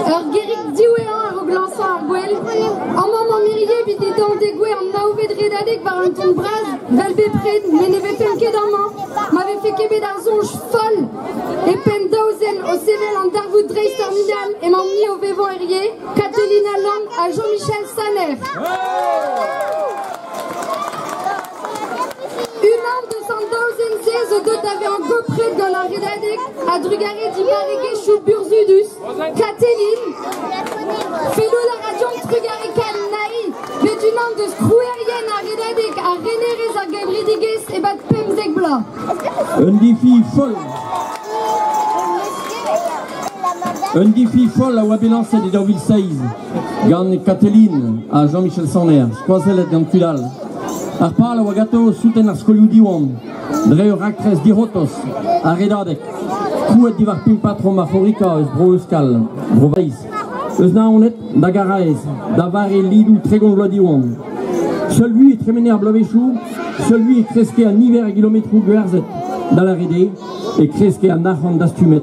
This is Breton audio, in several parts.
Gerik diouéan ar glançant ar gwell. An maman mirié vit des dents dégoué an naouvet redadek var un ton braz, valvé pred, mais ne fait ket an man. M'avait fait kebet ar zonj folle. Et pen daozen au sevel an darvoud dreist ar midal et m'en mis au vévon errier, Catalina Lang à Jean-Michel Saner. Une an de 116 de avait en gopret dans la redadek à Drugaré d'Imarege chou burzudus, Cateline, Philo la radio Drugaré kan naï, mais une an de scrouerien à redadek à René à Gabridiges et bat Pemzek bla. Un défi folle. Un défi folle à Wabelance de 2016. Gan Cateline à Jean-Michel Saner, Squazel et Gantudal. Arpal a Wagato souten ar skolioudiouan. Dre raktres dirotos a redadek. Kouet divar pim patron ma forika eus bro euskal, bro veiz. Eus naonet da garaez, da vare lidou tregon glodiouan. Celui est tremené à Blavechou, celui est cresqué à niver à kilométrou guerzet da la rede et cresqué à narran d'astumet.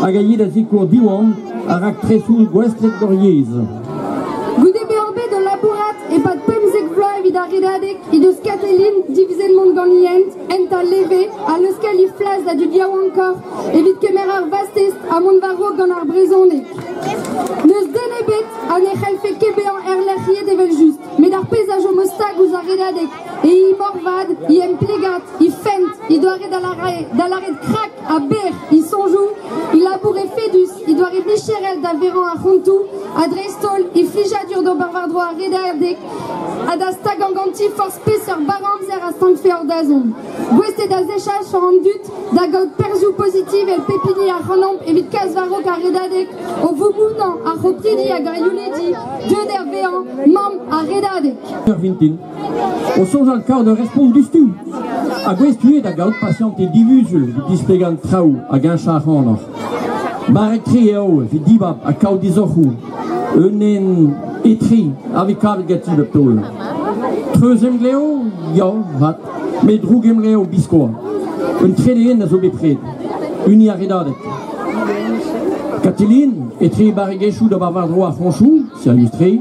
A gaillé da zikour diouan a raktresou gwestret d'oriez. Goudé béambé de labourat et pas de pemzek vloa evit ar redadek, idus Cateline divizen mont ganient, ent a leve, a l'euskali flas da du diaou ankor, evit kemer ar vastest a mont varro gant ar brezonek. Neus denebet a ne c'helfe kebean erlerrie devel just, met ar pezaj o mostag ouz ar redadek, e i morvad, i em plegat, i fent, i doare da la red krak a ber, i sonjou, i laboure fedus, i doare bicherel da veran a rontou, a drestol, i flijadur do barvardro a redadek, a da stag an ganti force peseur baramzer a stank feor da zon. Gweste da zechal sur an dut, da gaud perzou positiv el pepini a ranamp evit kaz varok a redadek, o voumounan a ropridi a gaiouledi, dieu der vean, mam a redadek. Au songe al kaout de respond dustu. A gwestuet da gaout patiente divuzul displegan traou a gancha c'hanor. Barek tri eo evit dibab a kaout dizorchou. Eunen etri avik kavet gati bep tol. Treuzem gleo, ya, vat, met drougem gleo biskoa. Un tredeen da zo bepred. Uni a redadek. Cateline etri baregechou da bavardro a franchou, si illustré,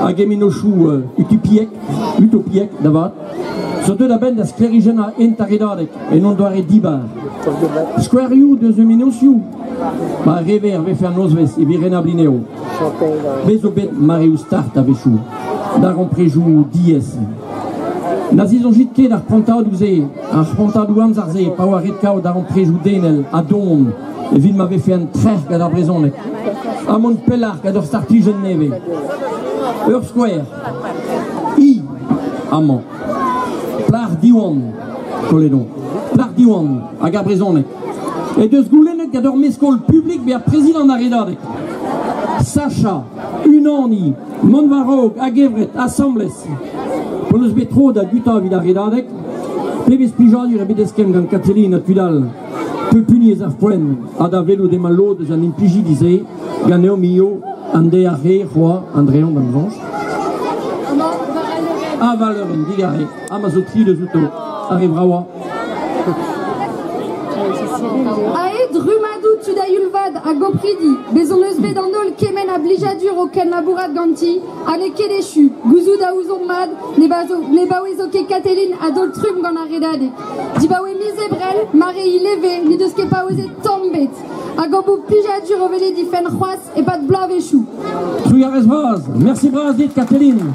a geminochou utopiek da vat. Surtout da ben da sklerigen a ent a redadek, e non doare dibar. Squariou de zeminosiou, ma rever ve fer nozvez e virena blineo. Bezo bet mariou start a vechou, dar an prejou dies. Nazizon jitke dar prantaouze, ar prantaoù amzarze, pa oa redkao dar an prejou denel, a don, e vin m'ave fait un trèche gad ar brezonek. A mont pellar gad ur startijen neve. Ur square. I, amant. Plar diwan, koledon. Plar diwan, hag ar brezonek. Et deus goulennet gad ur meskol publik be ar prezident a redadek. Sacha, Unani, Montvarog, Agevret, Assembles. Pour eus betro da guta vid ar redadek, pebez pijadur e bedeskem gant Cateline a Tudal. Peu puni ez ar poen, a da velo de malo deus an impiji dize, gant eo mio, an de ar re, roi, Andréan d'an zonj. A valeuren, digare, a ma zo tri de zouto, a re brawa. Aed rumadou tudayulvad a gopridi, bezon eus bet an ol kemen a blijadur o ken labourat ganti, a ne kedechu, gouzout a ouzon mad, ne baouez o ket Cateline a dol trum gant a redadek. Di baouez mizebrel, mare i leve, ni deus ket paouezet tombet. A gobou plijadur o vele di fen c'hoaz e pat blavechou. Trugarez braz, merci braz dit Cateline.